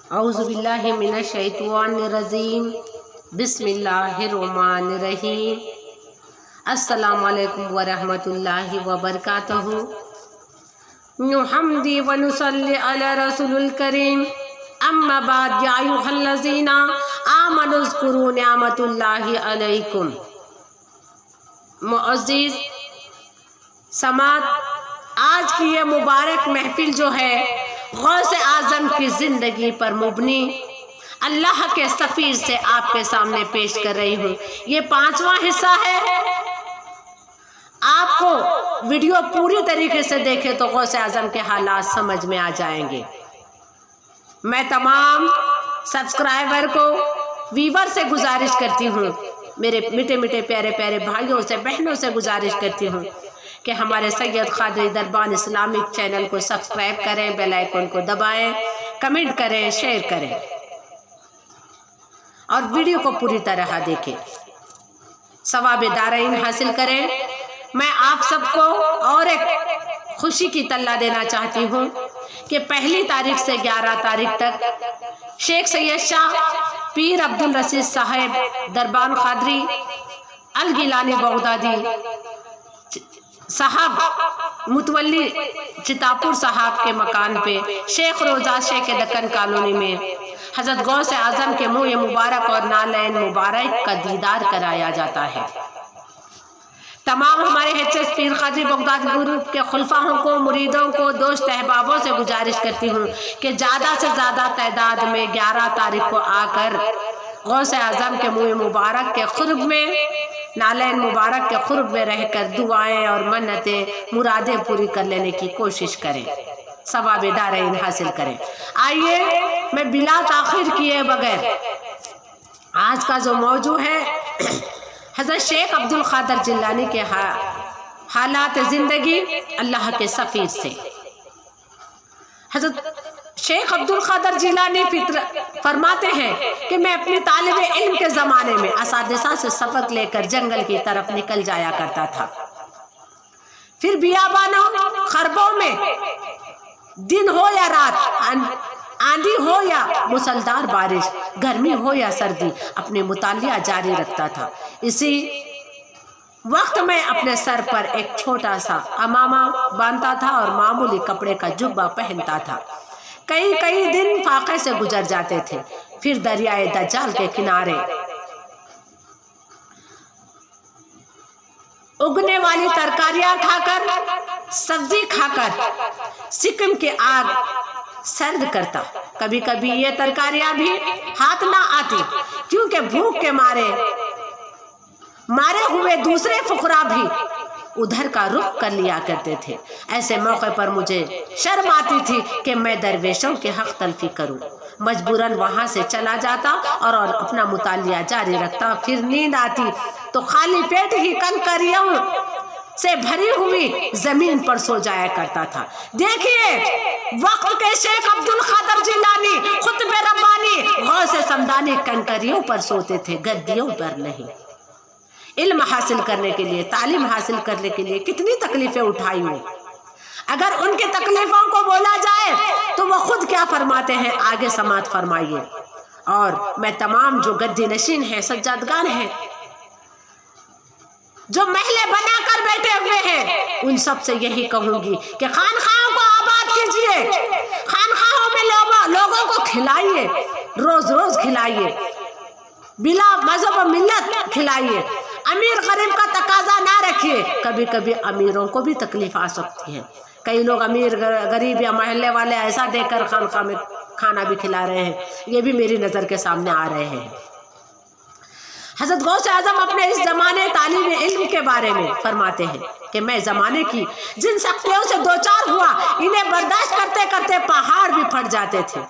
औज़ु बिल्लाहि मिनश शैतानिर रजीम बिस्मिल्लाहिर रहमानिर रहीम। अस्सलामु अलैकुम व रहमतुल्लाहि व बरकातहू। नुहम्दी व नुसल्ली अला रसूलिल करीम। अम्मा बाद या अय्युहल्लज़ीना आमनु ज़्कुरू निअमतुल्लाहि अलैकुम। मुअज़्ज़िज़ समात, आज की ये मुबारक महफिल जो है गौसे आज़म की ज़िंदगी पर मुबनी अल्लाह के सफ़ीर से आपके सामने पेश कर रही हूँ। ये 5वां हिस्सा है। आपको वीडियो पूरी तरीके से देखे तो गौसे आज़म के हालात समझ में आ जाएंगे। मैं तमाम सब्सक्राइबर को, व्यूवर से गुजारिश करती हूँ, मेरे मीठे मीठे प्यारे प्यारे भाइयों से, बहनों से गुजारिश करती हूँ कि हमारे सैयद क़ादरी दरबान इस्लामिक चैनल को सब्सक्राइब करें, बेल आइकन को दबाएं, कमेंट करें, शेयर करें और वीडियो को पूरी तरह देखें, सवाब दारैन हासिल करें। मैं आप सबको और एक खुशी की तल्ला देना चाहती हूँ कि 1 तारीख से 11 तारीख तक शेख सैयद शाह पीर अब्दुल रशीद साहब दरबान क़ादरी अल गिलानी बगदादी साहब मुतवल्ली चितापुर साहब के मकान पे शेख रोज़ा शेख दक्कन कॉलोनी में हज़रत गौसे आज़म के मुँह मुबारक और नालैन मुबारक का दीदार कराया जाता है। तमाम हमारे HS पीर क़ादरी बगदादी ग्रुप के खुलफाओं को, मुरीदों को, दोस्त अहबाबों से गुजारिश करती हूँ कि ज़्यादा से ज़्यादा तादाद में 11 तारीख को आकर गौसे आज़म के मुँह मुबारक के क़ुर्ब में, नालैन मुबारक के क़ुर्ब में रहकर दुआएं और मन्नतें, मुरादें पूरी कर लेने की कोशिश करें, सवाब दारैन हासिल करें। आइए, मैं बिला ताख़ीर किए बगैर आज का जो मौजू है हज़रत शेख अब्दुल क़ादिर जिलानी के हालात ज़िंदगी अल्लाह के सफ़ीर से। हज़रत शेख अब्दुल क़ादिर जिलानी फरमाते हैं कि मैं अपने तालिब इल्म के ज़माने में असातिज़ा से सबक लेकर जंगल की तरफ निकल जाया करता था। फिर बियाबानों, खरबों में दिन हो या रात, आंधी हो या मुसलधार बारिश, गर्मी हो या सर्दी, अपने मुतालिया जारी रखता था। इसी वक्त मैं अपने सर पर एक छोटा सा अमामा बांधता था और मामूली कपड़े का जुब्बा पहनता था। कई दिन फाके से गुजर जाते थे। फिर दरियाए दज्जाल के किनारे उगने वाली तरकारियां खाकर, सब्जी खाकर सिक्किम की आग सर्द करता। कभी कभी ये तरकारियां भी हाथ ना आती, क्योंकि भूख के मारे हुए दूसरे फुकरा भी उधर का रुख कर लिया करते थे। ऐसे मौके पर मुझे शर्म आती थी कि मैं दरवेशों के हक तलफी करूं। मजबूरन वहां से चला जाता और अपना मुतालिया जारी रखता। फिर नींद आती तो खाली पेट ही कंकरियों से भरी हुई जमीन पर सो जाया करता था। देखिए, वक्त के शेख अब्दुल क़ादिर जिलानी खुतब रब्बानी गौसे समदानी कंकरियों पर सोते थे, गद्दियों पर नहीं। इल्म हासिल करने के लिए, तालीम हासिल करने के लिए कितनी तकलीफें उठाई हो। अगर उनकी तकलीफों को बोला जाए तो वो खुद क्या फरमाते हैं, आगे समात फरमाइए। और मैं तमाम जो गद्दी नशीन हैं, सज्जादगान हैं, जो महले बनाकर बैठे हुए हैं, उन सब से यही कहूंगी कि खानखाहों को आबाद कीजिए, खानखाहों में लोगों को खिलाइए, रोज रोज खिलाइए, बिला मजहब मिल्लत खिलाइए। अमीर गरीब का तकाजा ना रखिए। कभी कभी अमीरों को भी तकलीफ आ सकती है। कई लोग अमीर गरीब या महल्ले वाले ऐसा देकर खानखा में खाना भी खिला रहे हैं, ये भी मेरी नज़र के सामने आ रहे हैं। हज़रत गौसे आज़म अपने इस ज़माने तालीम इल्म के बारे में फरमाते हैं कि मैं ज़माने की जिन सख्तियों से दो चार हुआ, इन्हें बर्दाश्त करते करते पहाड़ भी फट जाते थे।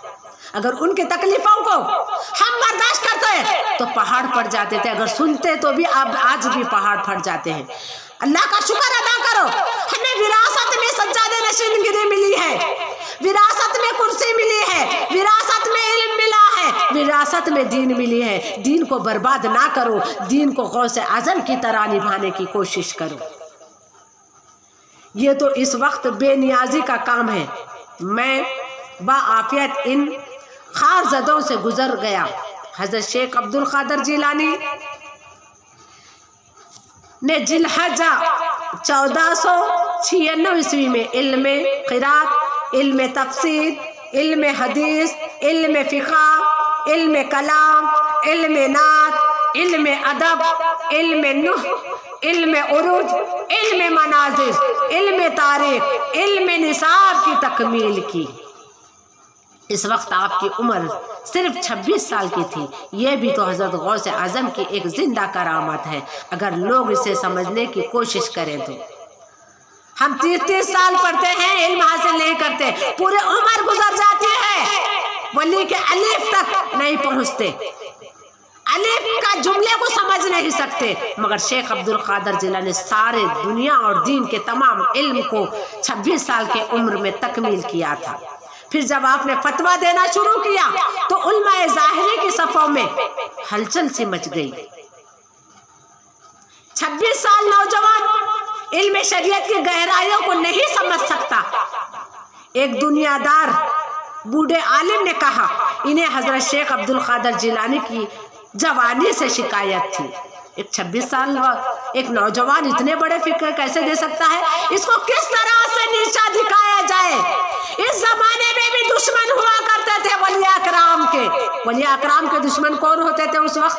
अगर उनकी तकलीफों को हम बर्दाश्त करते तो पहाड़ फट जाते थे, अगर सुनते तो भी अब आज भी पहाड़ फट जाते हैं। अल्लाह का शुक्र अदा करो, हमें विरासत में सज्जादे नशीनगिरी मिली है, विरासत में कुर्सी मिली है, विरासत में इल्म मिला है, विरासत में दीन मिली है। दीन को बर्बाद ना करो, दीन को गौसे आज़म की तरह निभाने की कोशिश करो। ये तो इस वक्त बेनियाजी का काम है। मैं बाआफियत इन खार ज़दों से गुजर गया। हज़रत शेख अब्दुल कादर जिलानी ने जिलहज्जा 1496 ईस्वी में इल्म क़िरात, इल्म तफसीर, इल्म हदीस, इल्म फ़िक़्ह, इल्म कलाम, इल्म नात, इल्म अदब, इल्म नुह, इल्म उरूज, इल्म मनाज़िर, इल्म तारीख़, इल्म निसाब की तकमील की। इस वक्त आपकी उम्र सिर्फ 26 साल की थी। ये भी तो हज़रत गौस आज़म की एक ज़िंदा करामत है। अगर लोग इसे समझने की कोशिश करें तो हम 30 साल पढ़ते हैं, इल्म हासिल नहीं करते, पूरी उम्र गुजर जाती है, वली के अलिफ तक नहीं पहुँचते, अलिफ का जुमले को समझ नहीं सकते। मगर शेख अब्दुल कादर जिलानी सारे दुनिया और दीन के तमाम इल्म को 26 साल के उम्र में तकमील किया था। फिर जब आपने फतवा देना शुरू किया तो उलमाए ज़ाहिरी की सफ़ों में हलचल सी मच गई। 26 साल नौजवान इल्म शरीयत की गहराइयों को नहीं समझ सकता। एक दुनियादार बूढ़े आलिम ने कहा, इन्हें हज़रत शेख अब्दुल कादर जिलानी की जवानी से शिकायत थी। एक 26 साल एक नौजवान इतने बड़े फिक्र कैसे दे सकता है? इसको किस तरह से नीचा दिखाया जाए? इस जमाने में भी दुश्मन हुआ करते थे वली अकराम के। वली अकराम के दुश्मन कौन होते थे उस वक्त?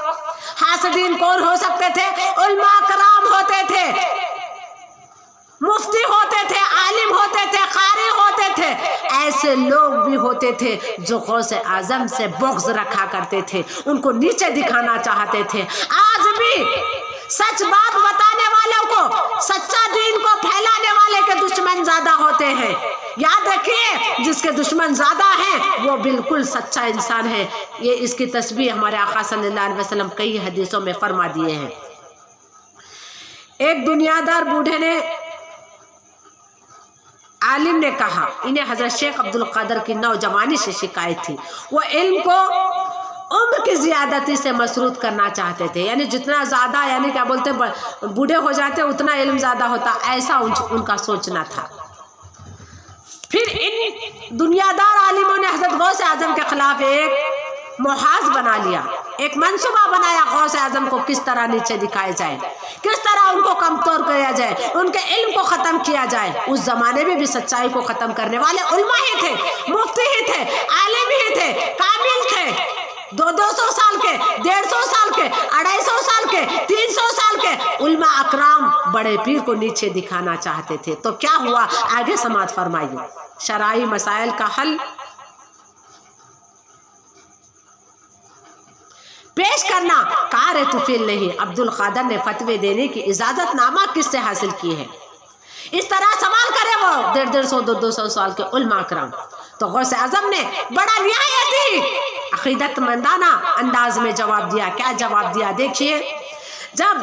हासदीन कौन हो सकते थे? उलमा अकराम होते थे, मुफ्ती होते थे, आलिम होते थे, कारी होते थे। ऐसे लोग भी होते थे जो गौस आज़म से बुग़्ज़ रखा करते थे, उनको नीचे दिखाना चाहते थे। आज भी सच बात बताने वालों को, सच्चा दीन को फैलाने वाले के दुश्मन ज़्यादा होते हैं। याद रखिए, जिसके दुश्मन ज़्यादा हैं वो बिल्कुल सच्चा इंसान है। ये इसकी तस्बीह हमारे आका सल्लल्लाहु अलैहि वसल्लम कई हदीसों में फरमा दिए हैं। एक दुनियादार बूढ़े ने आलिम ने कहा, इन्हें हज़रत शेख अब्दुल कादर की नौजवानी से शिकायत थी। वो इल्म को उम्र की ज़्यादती से मसरूत करना चाहते थे, यानी जितना ज़्यादा, यानी क्या बोलते हैं, बूढ़े हो जाते उतना इल्म ज़्यादा होता, ऐसा उनका सोचना था। फिर इन दुनियादार आलिमों ने हज़रत गौस आज़म के ख़िलाफ़ एक मुहाज बना लिया, एक मंसूबा बनाया गौस आज़म को किस तरह नीचे दिखाया जाए, किस तरह उनको कमतोर किया जाए, उनके इल्म को ख़त्म किया जाए। उस ज़माने में भी सच्चाई को ख़त्म करने वाले उलमा ही थे, मुफ्ती ही थे, आलिम ही थे, कामिल थे। 200 साल के, 150 साल के, 250 साल के, 300 साल के उलमा अकराम बड़े पीर को नीचे दिखाना चाहते थे। तो क्या हुआ, आगे समाअत फरमाइए। शरई मसाइल का हल पेश करना कार तुफील नहीं। अब्दुल कादर ने फतवे देने की इजाज़तनामा किससे हासिल की है? इस तरह सवाल करे वो 150, 200 साल के उलमा अकराम। तो गौस आज़म ने बड़ा रियायती अक़ीदतमंदाना अंदाज में जवाब दिया। क्या जवाब दिया? देखिए, जब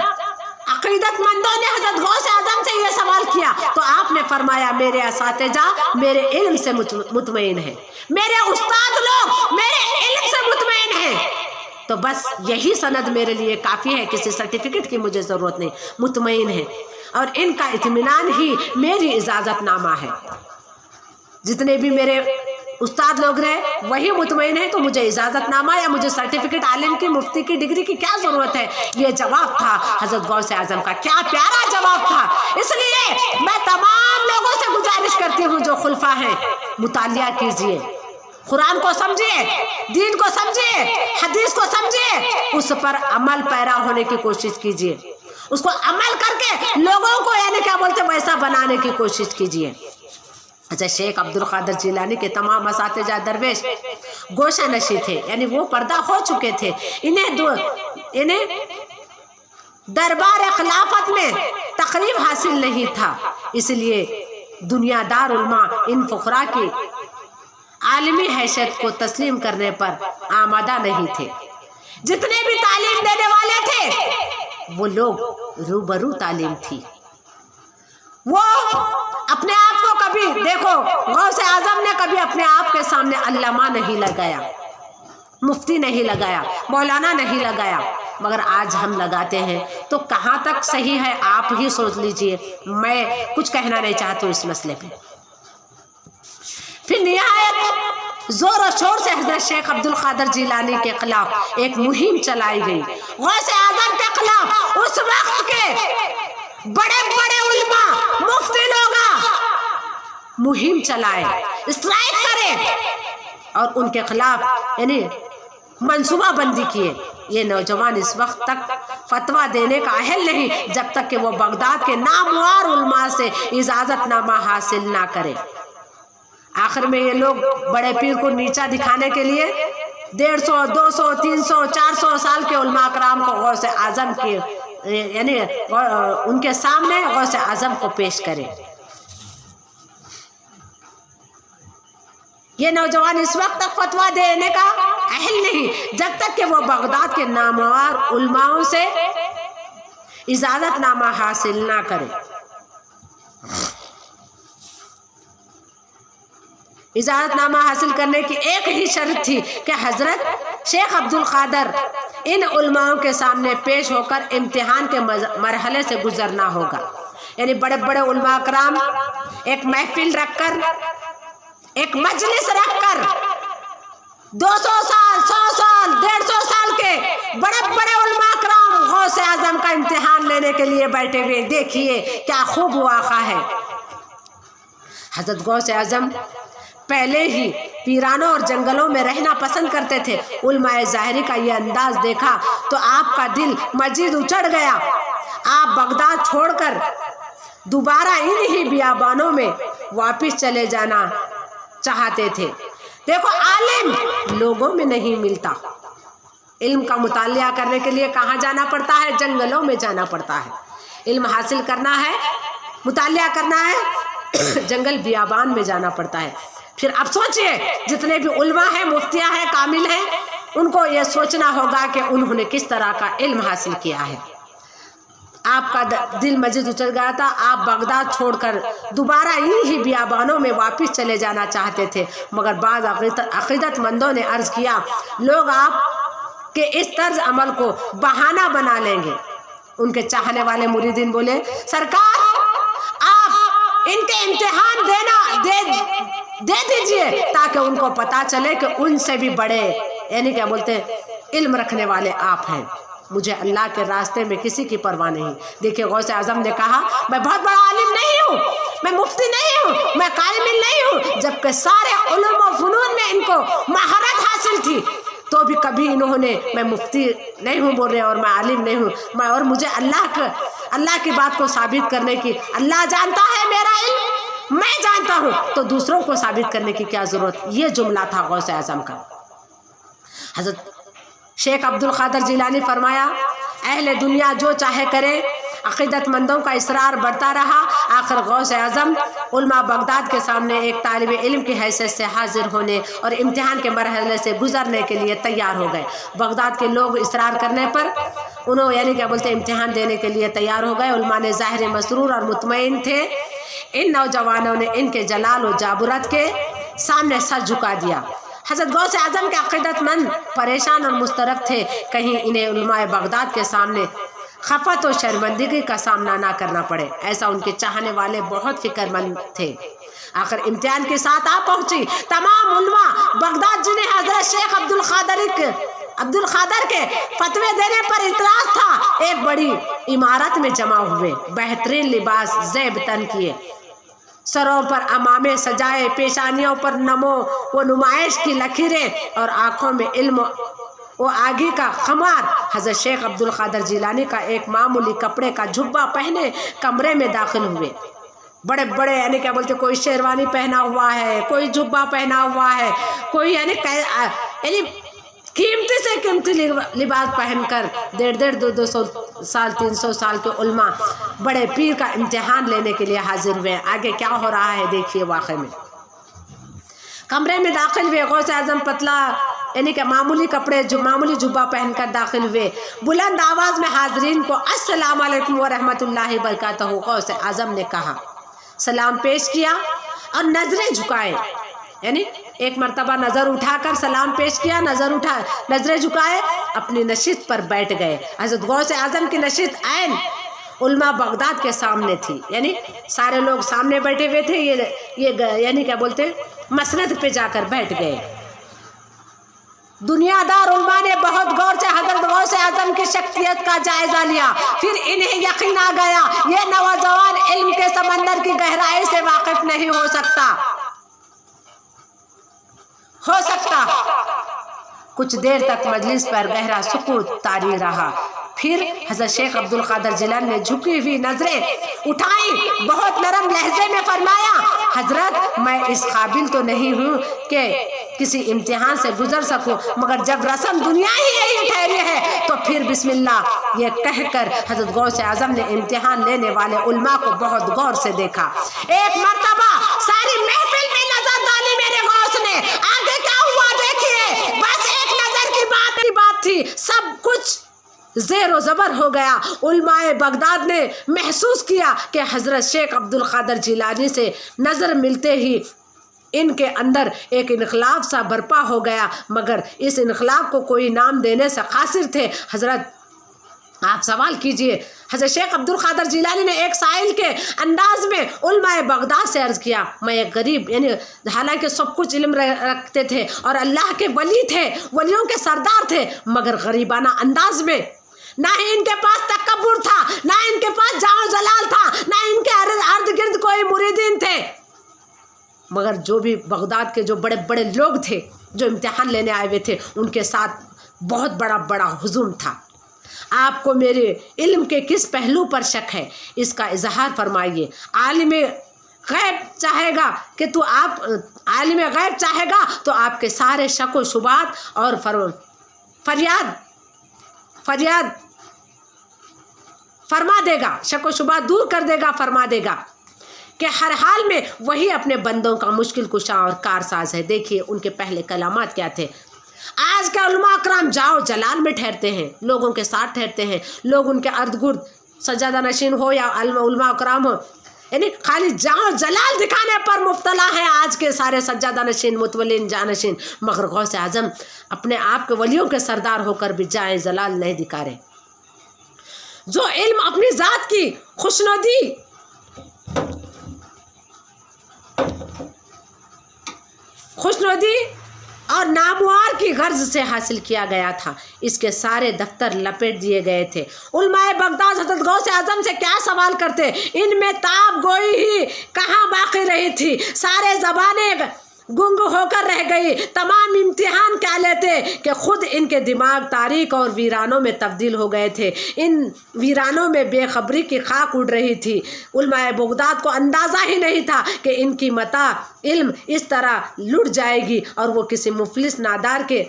अक़ीदतमंदों ने हज़रत गौस आज़म से यह सवाल किया तो आपने फरमाया, मेरे असातिज़ा मेरे इल्म से मुतमईन है, मेरे उस्ताद लोग मेरे इल्म से मुतमईन हैं, तो बस यही सनद मेरे लिए काफ़ी है, किसी सर्टिफिकेट की मुझे ज़रूरत नहीं, मुतमईन है और इनका इत्मीनान ही मेरी इजाज़तनामा है। जितने भी मेरे उस्ताद लोग रहे वही मुतमईन है, तो मुझे इजाज़तनामा या मुझे सर्टिफिकेट, आलिम की, मुफ्ती की डिग्री की क्या ज़रूरत है? ये जवाब था हज़रत गौस आज़म का। क्या प्यारा जवाब था। इसलिए मैं तमाम लोगों से गुजारिश करती हूँ जो खुलफा हैं, मुतालिया कीजिए, कुरान को समझिए, दीन को समझिए, हदीस को समझिए, उस पर अमल पैरा होने की कोशिश कीजिए, उसको अमल करके लोगों को यानी क्या बोलते हैं वैसा बनाने की कोशिश कीजिए। अच्छा, शेख अब्दुल कादर जिलानी के तमाम असातिज़ा दरवेश गोशा नशी थे, यानी वो पर्दा हो चुके थे। इन्हें दरबार खिलाफत में तकरीब हासिल नहीं था, इसलिए दुनियादार उलमा इन फ़ुक़रा की आलमी हैसियत को तस्लीम करने पर आमादा नहीं थे। जितने भी तालीम देने वाले थे वो लोग रूबरू तालीम थी। वो अपने आप को कभी, देखो, गौस आज़म ने कभी अपने आप के सामने अल्लामा नहीं लगाया, मुफ्ती नहीं लगाया, मौलाना नहीं लगाया, मगर आज हम लगाते हैं। तो कहाँ तक सही है आप ही सोच लीजिए। मैं कुछ कहना नहीं चाहती हूँ इस मसले पे। फिर निहायत जोर और शोर से हजरत शेख अब्दुल कादर जिलानी के खिलाफ एक मुहिम चलाई गई। गौसे आजम के खिलाफ उस वक्त के बड़े बड़े उलमा मुफ्ती लोग मुहिम चलाए, स्ट्राइक करे और उनके खिलाफ यानी मंसूबा बंदी किए। ये नौजवान इस वक्त तक फतवा देने का अहल नहीं जब तक कि वो बगदाद के नामवर उलमा से इजाज़तनामा हासिल ना करे। आखिर में ये लोग बड़े पीर को नीचा दिखाने के लिए 150, 200, 300, 400 साल के उलमा कराम को गौसे आजम के यानी उनके सामने गौसे आजम को पेश करे। ये नौजवान इस वक्त तक फतवा देने का अहल नहीं जब तक कि वो बगदाद के नामवर उलमाओं से इजाज़तनामा हासिल ना करे। इजाज़तनामा हासिल करने की एक ही शर्त थी कि हज़रत शेख अब्दुल कादर इन उलमाओं के सामने पेश होकर इम्तिहान के मरहले से गुजरना होगा। यानी बड़े बड़े उलमा कराम एक महफिल रखकर, एक मजलिस रखकर 200 साल, 100 साल, 150 साल के बड़े बड़े उलमा कराम गौसे आजम का इम्तिहान लेने के लिए बैठे हुए। देखिए क्या खूब वाक़ा है। हज़रत गौसे आजम पहले ही पीरानों और जंगलों में रहना पसंद करते थे। उलमाए ज़ाहिरी का ये अंदाज देखा तो आपका दिल मजीद उचड़ गया। आप बगदाद छोड़कर दोबारा इन ही बियाबानों में वापस चले जाना चाहते थे। देखो, आलिम लोगों में नहीं मिलता। इल्म का मुतालिया करने के लिए कहाँ जाना पड़ता है? जंगलों में जाना पड़ता है। इल्म हासिल करना है, मुतालिया करना है, जंगल बियाबान में जाना पड़ता है। फिर अब सोचिए, जितने भी उलमा हैं, मुफ्तियाँ हैं, कामिल हैं, उनको ये सोचना होगा कि उन्होंने किस तरह का इल्म हासिल किया है। आपका दिल मजीद उचल गया था। आप बगदाद छोड़कर दोबारा इन्हीं बियाबानों में वापस चले जाना चाहते थे, मगर बाज़ अक़ीदतमंदों ने अर्ज़ किया, लोग आप के इस तर्ज अमल को बहाना बना लेंगे। उनके चाहने वाले मुरीदीन बोले, सरकार आप इनके इम्तिहान दे दीजिए ताकि उनको पता चले कि उनसे भी बड़े यानी क्या बोलते हैं इल्म रखने वाले आप हैं। मुझे अल्लाह के रास्ते में किसी की परवाह नहीं। देखिए, गौसे आजम ने कहा, मैं बहुत बड़ा आलिम नहीं हूँ, मैं मुफ्ती नहीं हूँ, मैं कामिल नहीं हूँ, जबकि सारे उलूम व फनून में इनको महारत हासिल थी, तो भी कभी इन्होंने मैं मुफ्ती नहीं हूँ बोल रहे और मैं आलिम नहीं हूँ। मैं और मुझे अल्लाह की बात को साबित करने की, अल्लाह जानता है मेरा इल्म मैं जानता हूँ, तो दूसरों को साबित करने की क्या ज़रूरत। ये जुमला था गौसे आजम का। हज़रत शेख अब्दुल कादर जिलानी फरमाया, अहले दुनिया जो चाहे करे। अक़ीदतमंदों का इसरार बढ़ता रहा। आखिर गौसे आज़म उलमा बगदाद के सामने एक तालिब इल्म की हैसियत से हाजिर होने और इम्तिहान के मरहले से गुजरने के लिए तैयार हो गए। बगदाद के लोग इसरार करने पर उन्होंने यानी क्या बोलते इम्तिहान देने के लिए तैयार हो गए। उलमा ने ज़ाहिर मसरूर और मुतमईन थे। इन नौजवानों ने इनके जलाल और जाबुरत के सामने सर झुका दिया। हज़रत गौसे आज़म के अक़ीदतमंद परेशान और मुस्तरब थे, कहीं इन्हें उलमाए बगदाद के सामने खफत और शर्मिंदगी का सामना ना करना पड़े। ऐसा उनके चाहने वाले बहुत फिक्रमंद थे। आखिर इम्तिहान के साथ आ पहुंची तमाम उलमा बगदाद जिन्हें हज़रत शेख अब्दुल कादर के फतवे देने पर इतराज़ था, एक बड़ी इमारत में जमा हुए। बेहतरीन लिबास ज़ेब तन किए, सरों पर अमामे सजाए, पेशानियों पर नमो व नुमाइश की लकीरें और आँखों में इल्म वो आगे का खमार। हज़रत शेख अब्दुल कादर जिलानी का एक मामूली कपड़े का जुब्बा पहने कमरे में दाखिल हुए। बड़े बड़े यानी क्या बोलते, कोई शेरवानी पहना हुआ है, कोई जुब्बा पहना हुआ है, कोई यानी कीमती से कीमती लिबास पहनकर 150-200 साल 300 साल के उलमा बड़े पीर का इम्तिहान लेने के लिए हाजिर हुए। आगे क्या हो रहा है देखिए। वाक़ई में कमरे में दाखिल हुए। गौसे आज़म पतला यानी कि मामूली कपड़े मामूली जुब्बा पहनकर दाखिल हुए। बुलंद आवाज़ में हाजरीन को अस्सलाम वालेकुम व रहमतुल्लाहि व बरकातहू गौसे आज़म ने कहा, सलाम पेश किया और नज़रें झुकाए, यानी एक मर्तबा नज़र उठाकर सलाम पेश किया, नज़रें झुकाए, अपनी नशिस्त पर बैठ गए। हज़रत गौसे आज़म की नशिस्त ऐन उलमा बगदाद के सामने थी, यानी सारे लोग सामने बैठे हुए थे, ये यानी क्या बोलते मसनद पे जाकर बैठ गए। दुनियादार उलमा ने बहुत गौर से हजरत गौस आजम की शख्सियत का जायजा लिया, फिर इन्हें यकीन आ गया ये नौजवान इल्म के समंदर की गहराई से वाकिफ नहीं हो सकता। कुछ देर तक मजलिस पर गहरा सुकूत तारी रहा। फिर हज़रत शेख अब्दुल कादिर जिलानी ने झुकी हुई नजरें उठाई, बहुत नरम लहजे में फरमाया, हजरत मैं इस काबिल तो नहीं हूँ कि किसी इम्तिहान से गुजर सकूं, मगर जब रस्म दुनिया ही यही ठहरी है तो फिर बिस्मिल्लाह ये कहकर हजरत गौस आजम ने इम्तिहान लेने वाले उलमा को बहुत गौर से देखा। एक मर्तबा सारी महफिल में नजर डाली मेरे गौस ने, आगे क्या हुआ देखिए, बस एक नजर की बात थी, सब कुछ ज़ेरो ज़बर हो गया। उलमाए बगदाद ने महसूस किया कि हज़रत शेख अब्दुल कादिर जिलानी से नज़र मिलते ही इनके अंदर एक इनकलाब सा बर्पा हो गया, मगर इस इनकलाब को कोई नाम देने से कासिर थे। हज़रत आप सवाल कीजिए, हज़रत शेख अब्दुल कादिर जिलानी ने एक साइल के अंदाज में उलमाए बगदाद से अर्ज़ किया, मैं एक गरीब, यानी हालांकि सब कुछ इल्म रखते थे और अल्लाह के वली थे, वलियों के सरदार थे, मगर गरीबाना अंदाज में, ना ही इनके पास तकब्बुर था, ना इनके पास जाओ जलाल था, ना इनके अर्द गिर्द कोई मुरीदीन थे, मगर जो भी बगदाद के जो बड़े बड़े लोग थे जो इम्तिहान लेने आए हुए थे, उनके साथ बहुत बड़ा हुजूम था। आपको मेरे इल्म के किस पहलू पर शक है, इसका इजहार फरमाइए। आलिम गैब चाहेगा कि तो आप आलिम गैब चाहेगा तो आपके सारे शक व शुबात और फरियाद फरमा देगा, शक व शुबात दूर कर देगा, फरमा देगा कि हर हाल में वही अपने बंदों का मुश्किल कुशा और कारसाज है। देखिए उनके पहले कलामात क्या थे। आज के उलमा अकराम जाओ जलाल में ठहरते हैं, लोगों के साथ ठहरते हैं, लोग उनके अर्द गुर्द सज्जादा नशीन हो या उलमा अकराम हो, यानी खाली जाओ जलाल दिखाने पर मुब्तला है आज के सारे सज्जादा नशीन मुतवलिन जानशीन, मगर गौस आजम अपने आप के वलियों के सरदार होकर भी जाए जलाल नहीं दिखा रहे। जो इल्म अपनी ज़ात की खुशनुदी और नामुआर की गर्ज से हासिल किया गया था, इसके सारे दफ्तर लपेट दिए गए थे। उलमाए बगदाद हज़रत गौस आजम से क्या सवाल करते, इनमें ताब गोई ही कहाँ बाकी रही थी, सारे ज़बाने गुंग होकर रह गई, तमाम इम्तिहान क्या लेते कि खुद इनके दिमाग तारीख और वीरानों में तब्दील हो गए थे। इन वीरानों में बेखबरी की खाक उड़ रही थी। उलमाए बगदाद को अंदाज़ा ही नहीं था कि इनकी मता इल्म इस तरह लुट जाएगी और वो किसी मुफलिस नादार के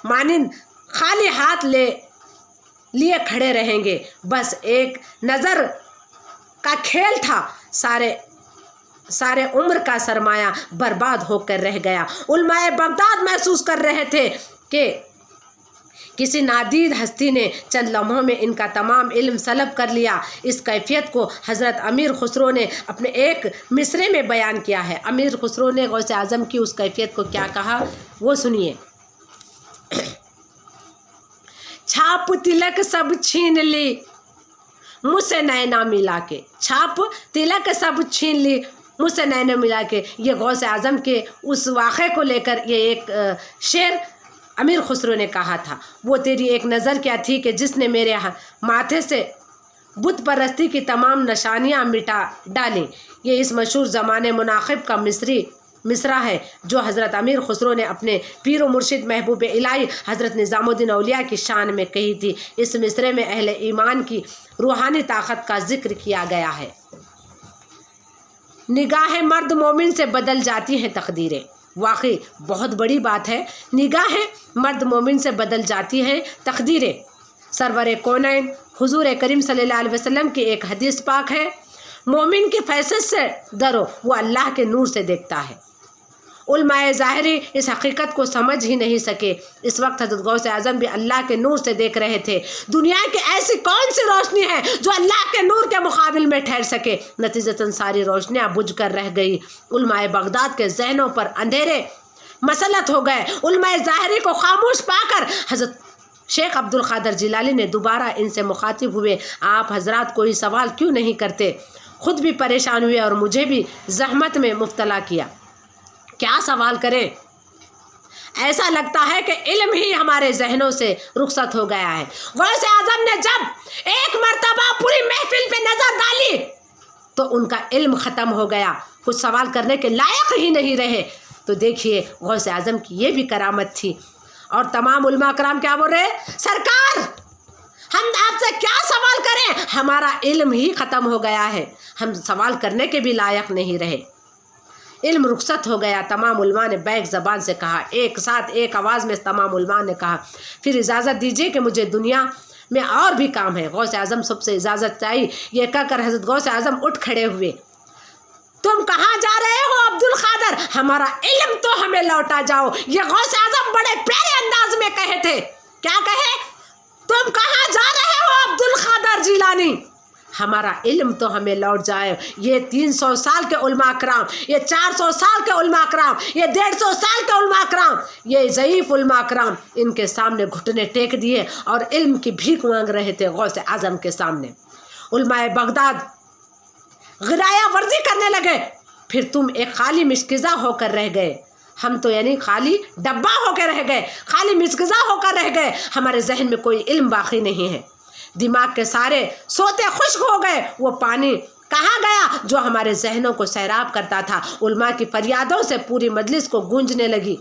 मानिंद खाली हाथ लिए खड़े रहेंगे। बस एक नज़र का खेल था, सारे उम्र का सरमाया बर्बाद होकर रह गया। उलमाए बगदाद महसूस कर रहे थे कि किसी नादीद हस्ती ने चंद लम्हों में इनका तमाम इल्म सलब कर लिया। इस कैफियत को हज़रत अमीर खुसरो ने अपने एक मिसरे में बयान किया है। अमीर खुसरो ने गौस आज़म की उस कैफियत को क्या कहा वो सुनिए। छाप तिलक सब छीन ली मुझसे नैना मिला के, छाप तिलक सब छीन ली मुझसे नैना मिला के, ये गौस आज़म के उस वाक़े को लेकर ये एक शेर अमीर खुसरो ने कहा था। वो तेरी एक नज़र क्या थी कि जिसने मेरे माथे से बुत परस्ती की तमाम निशानियाँ मिटा डाली। ये इस मशहूर ज़माने मुनाखिब का मिसरा है जो हज़रत अमीर खुसरो ने अपने पीर व मुर्शिद महबूब इलाही हज़रत निज़ामुद्दीन औलिया की शान में कही थी। इस मिसरे में अहले ईमान की रूहानी ताकत का जिक्र किया गया है। निगाहें मर्द मोमिन से बदल जाती हैं तकदीरें, वाकई बहुत बड़ी बात है। निगाहें मर्द मोमिन से बदल जाती हैं तकदीरें। सरवर कौनैन हुजूर करीम सल्लल्लाहु अलैहि वसल्लम की एक हदीस पाक है, मोमिन की फैसद से डरो, वो अल्लाह के नूर से देखता है। उलमाए ज़ाहिरी इस हकीकत को समझ ही नहीं सके। इस वक्त हज़रत गौस आज़म भी अल्लाह के नूर से देख रहे थे। दुनिया की ऐसी कौन सी रोशनी है जो अल्लाह के नूर के मुकाबिल में ठहर सके। नतीजतन सारी रोशनियाँ बुझ कर रह गई। उलमाए बगदाद के जहनों पर अंधेरे मसलत हो गए। उलमाए ज़ाहिरी को खामोश पाकर हज़रत शेख अब्दुल क़ादिर जिलानी ने दोबारा इनसे मुखातिब हुए, आप हजरात कोई सवाल क्यों नहीं करते? खुद भी परेशान हुए और मुझे भी जहमत में मुब्तला किया। क्या सवाल करें? ऐसा लगता है कि इल्म ही हमारे जहनों से रुखसत हो गया है। गौसे आजम ने जब एक मर्तबा पूरी महफिल पे नजर डाली तो उनका इल्म ख़त्म हो गया, कुछ सवाल करने के लायक ही नहीं रहे। तो देखिए गौसे आजम की ये भी करामत थी। और तमाम उलमा कराम क्या बोल रहे? सरकार, हम आपसे क्या सवाल करें, हमारा इल्म ही ख़त्म हो गया है, हम सवाल करने के भी लायक नहीं रहे, इल्म रुखसत हो गया। तमाम उलमा ने बैक ज़बान से कहा, एक साथ एक आवाज़ में तमाम उलमा ने कहा, फिर इजाज़त दीजिए कि मुझे दुनिया में और भी काम है। गौसे आज़म सबसे इजाज़त चाहिए। ये कहकर हज़रत गौसे आज़म उठ खड़े हुए। तुम कहाँ जा रहे हो अब्दुल क़ादिर? हमारा इल्म तो हमें लौटा जाओ। ये गौसे आज़म बड़े प्यारे अंदाज में कहे थे। क्या कहे? तुम कहाँ जा रहे हो अब्दुल क़ादिर जिलानी? हमारा इल्म तो हमें लौट जाए। ये 300 साल के उलमा कराम, ये 400 साल के उलमा कराम, ये 150 साल के उलमा कराम, ये ज़ईफ़ उलमा कराम इनके सामने घुटने टेक दिए और इल्म की भीख मांग रहे थे गौसे आज़म के सामने। उलमाए बगदाद गिराया वर्जी करने लगे। फिर तुम एक खाली मिश्किज़ा होकर रह गए, हम तो यानी खाली डब्बा होकर रह गए, खाली मिश्किज़ा होकर रह गए, हमारे जहन में कोई इल्म बाकी नहीं है। दिमाग के सारे सोते खुश्क हो गए। वो पानी कहाँ गया जो हमारे जहनों को सैराब करता था? उलमा की फरियादों से पूरी मजलिस को गूंजने लगी।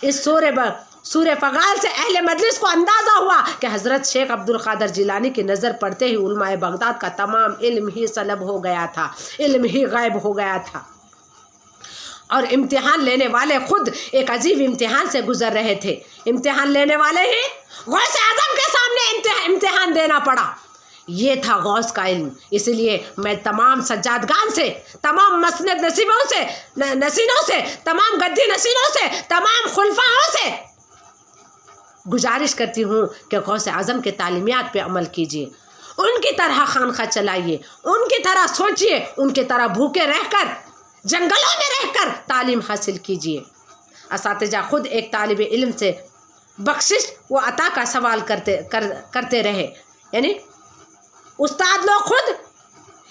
इस सूरे फगाल से अहले मजलिस को अंदाज़ा हुआ कि हज़रत शेख अब्दुल क़ादिर जिलानी की नज़र पड़ते ही उलमाए बगदाद का तमाम इल्म ही सलब हो गया था, इल्म ही गायब हो गया था। और इम्तिहान लेने वाले खुद एक अजीब इम्तिहान से गुजर रहे थे। इम्तिहान लेने वाले ही गौसे आज़म के सामने इम्तिहान देना पड़ा। ये था गौस का इल्म। इसलिए मैं तमाम सज्जादगान से, तमाम मसनद नसीनों से, तमाम गद्दी नसीनों से, तमाम खुलफाओं से गुजारिश करती हूँ कि गौसे आज़म के तालीमियात पे अमल कीजिए, उनकी तरह खानखा चलाइए, उनकी तरह सोचिए, उनकी तरह भूखे रहकर, जंगलों में रहकर तालीम हासिल कीजिए। असातिज़ा खुद एक तालिब इल्म से बख्शिश व अता का सवाल करते रहे, यानी उस्ताद लोग खुद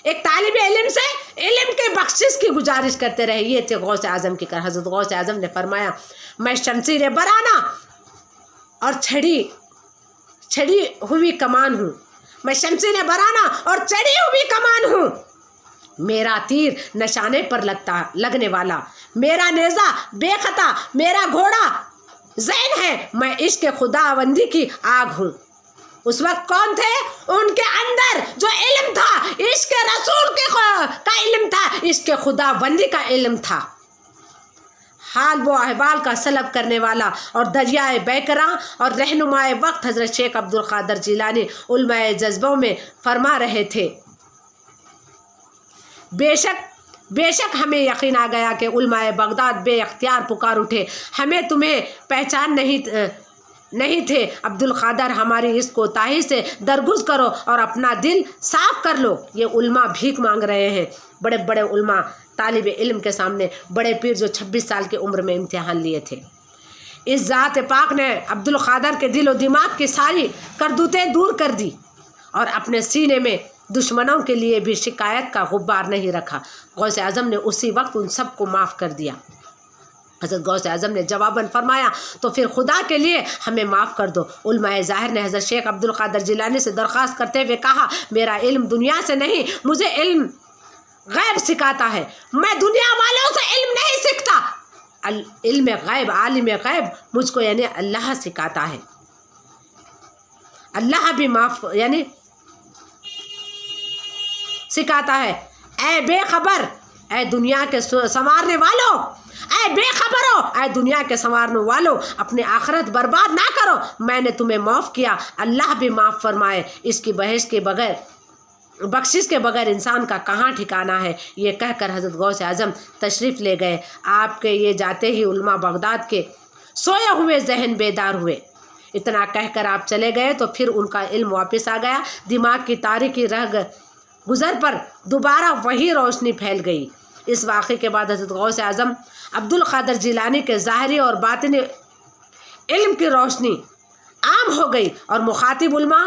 एक तालिब इल्म से इल्म के बख्शिश की गुजारिश करते रहे। ये थे गौसे आज़म की कर। हज़रत गौसे आज़म ने फरमाया, मैं शमशीर बराना और छड़ी हुई कमान हूँ, मैं शमशीर बराना और चढ़ी हुई कमान हूँ। मेरा तीर निशाने पर लगने वाला, मेरा नेज़ा बेखता, मेरा घोड़ा ज़ैन है, मैं इश्क़ खुदाबंदी की आग हूँ। उस वक्त कौन थे? उनके अंदर जो इल्म था, इश्क़ रसूल का इल्म था, इश्क़ खुदाबंदी का इल्म था। हाल वो अहवाल का सलब करने वाला और दरियाए बैकरा और रहनुमाए वक्त हज़रत शेख अब्दुल क़ादिर जिलानी उलमाए जज्बों में फरमा रहे थे। बेशक हमें यकीन आ गया कि उलमाए बगदाद बेअख्तियार पुकार उठे, हमें तुम्हें पहचान नहीं थे अब्दुल क़ादिर, हमारी इस कोताही से दरगुज करो और अपना दिल साफ कर लो। ये उलमा भीख मांग रहे हैं, बड़े बड़े उलमा तालिब इल्म के सामने, बड़े पीर जो 26 साल की उम्र में इम्तिहान लिए थे। इस ज़ात पाक ने अब्दुल क़ादिर के दिल और दिमाग की सारी करदूतें दूर कर दी और अपने सीने में दुश्मनों के लिए भी शिकायत का गुब्बार नहीं रखा। गौसे आज़म ने उसी वक्त उन सब को माफ़ कर दिया। हज़रत गौसे आज़म ने जवाबन फरमाया, तो फिर खुदा के लिए हमें माफ़ कर दो। उलमाए ज़ाहिर ने हज़रत शेख अब्दुल क़ादिर जिलानी से दरख्वास्त करते हुए कहा, मेरा इल्म दुनिया से नहीं, मुझे इल्म गैब सिखाता है, मैं दुनिया वालों से इल्म नहीं सीखता। इल्म गैब, आलिम गैब मुझको यानी अल्लाह सिखाता है। अल्लाह भी माफ़ यानी सिखाता है। ऐ बेखबर, ऐ दुनिया के संवारने वालों, ऐ बेखबरों, ऐ दुनिया के संवारने वालों, अपनी आखिरत बर्बाद ना करो, मैंने तुम्हें माफ़ किया, अल्लाह भी माफ़ फरमाए। इसकी बख्शिश के बगैर इंसान का कहाँ ठिकाना है। ये कहकर हज़रत गौसे आज़म तशरीफ़ ले गए। आपके ये जाते ही उलमा बगदाद के सोए हुए जहन बेदार हुए। इतना कहकर आप चले गए तो फिर उनका इल्म वापस आ गया। दिमाग की तारीकी गुज़र पर दोबारा वही रोशनी फैल गई। इस वाक़े के बाद हज़रत गौसे आज़म अब्दुल क़ादिर जिलानी के ज़ाहिरी और बातिनी इल्म की रोशनी आम हो गई और मुखातिब उलमा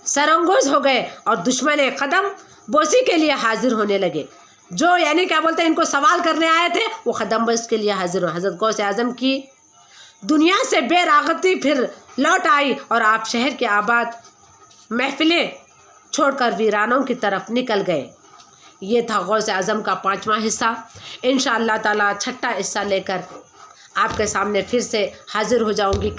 सरंगोज हो गए और दुश्मन कदम बोसी के लिए हाजिर होने लगे। जो यानी क्या बोलते हैं इनको सवाल करने आए थे वो कदम बोस के लिए हाजिर हो। हज़रत गौस आज़म की दुनिया से बेरागती फिर लौट आई और आप शहर के आबाद महफिलें छोड़कर वीरानों की तरफ निकल गए। ये था गौस आज़म का 5वां हिस्सा। इंशाअल्लाह ताला 6ठा हिस्सा लेकर आपके सामने फिर से हाजिर हो जाऊंगी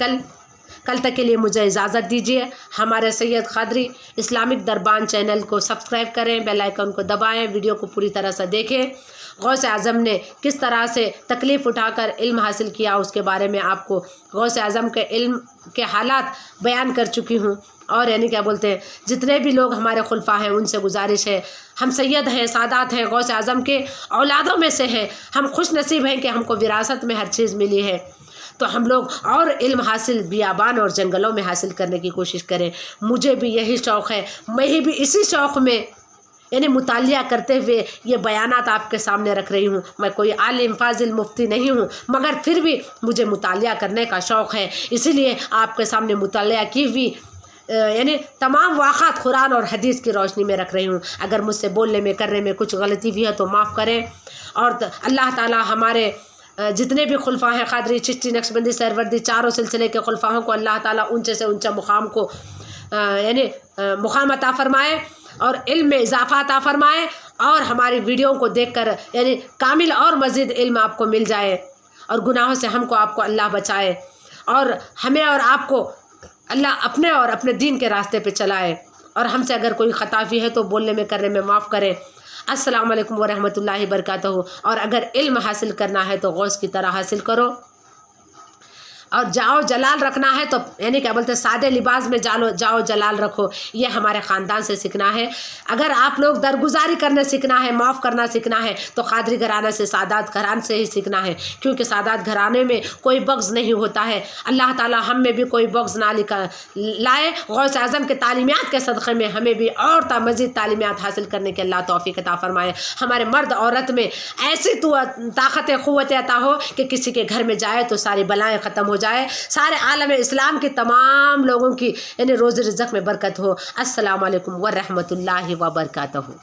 कल तक के लिए मुझे इजाज़त दीजिए। हमारे सैयद क़ादरी इस्लामिक दरबान चैनल को सब्सक्राइब करें, बेल आइकन को दबाएं, वीडियो को पूरी तरह से देखें। गौस आज़म ने किस तरह से तकलीफ़ उठाकर इल्म हासिल किया उसके बारे में आपको गौस आज़म के इल्म के हालात बयान कर चुकी हूँ। और यानी क्या बोलते हैं जितने भी लोग हमारे खुलफा हैं उनसे गुजारिश है, हम सैयद हैं, सादात हैं, गौस आज़म के औलादों में से हैं, हम खुश नसीब हैं कि हमको विरासत में हर चीज़ मिली है। तो हम लोग और इल्म हासिल बियाबान और जंगलों में हासिल करने की कोशिश करें। मुझे भी यही शौक़ है, मैं भी इसी शौक़ में यानी मुतालिया करते हुए ये बयानात आपके सामने रख रही हूँ। मैं कोई आलिम फाजिल मुफ्ती नहीं हूँ, मगर फिर भी मुझे मुतालिया करने का शौक़ है, इसीलिए आपके सामने मुतालिया की हुई यानी तमाम वाक़ात कुरान और हदीस की रोशनी में रख रही हूँ। अगर मुझसे बोलने में करने में कुछ गलती भी है तो माफ़ करें। और अल्लाह ताला हमारे जितने भी खुलफा हैं क़ादरी, चिश्ती, नक्शबंदी, सहरवर्दी, चारों सिलसिले के खुलफाओं को अल्लाह ताला ऊंचे से ऊंचा मुकाम को यानी मुकाम अता फ़रमाए और इल्म में इजाफ़ा अता फ़रमाए और हमारी वीडियो को देखकर यानी कामिल और मज़ीद इल्म आपको मिल जाए और गुनाहों से हमको आपको अल्लाह बचाए और हमें और आपको अल्लाह अपने और अपने दीन के रास्ते पे चलाए। और हमसे अगर कोई ख़ता भी है तो बोलने में करने में माफ़ करें। अस्सलाम वालेकुम व रहमतुल्लाहि बरकातहू। और अगर इल्म हासिल करना है तो गौस की तरह हासिल करो और जाओ जलाल रखना है तो यानी क्या बोलते हैं सादे लिबास में जाओ जलाल रखो। ये हमारे ख़ानदान से सीखना है। अगर आप लोग दरगुजारी करना सीखना है, माफ़ करना सीखना है तो क़ादरी घराना से, सादात घरान से ही सीखना है, क्योंकि सादात घराने में कोई बग़्ज़ नहीं होता है। अल्लाह ताला हम में भी कोई बग़्ज़ ना लाए। गौस आज़म के तालीमात के सदक़े में हमें भी और मज़ीद तालीमात हासिल करने के अल्लाह तौफ़ीक़ अता फ़रमाए। हमारे मर्द औरत में ऐसी ताक़त क़ुव्वत अता हो कि किसी के घर में जाए तो सारी बलाएँ ख़त्म हो जाए, सारे आलम इस्लाम के तमाम लोगों की यानी रोज़ रिज़्क़ में बरकत हो। अस्सलाम वालेकुम व रहमतुल्लाहि व बरकातहू।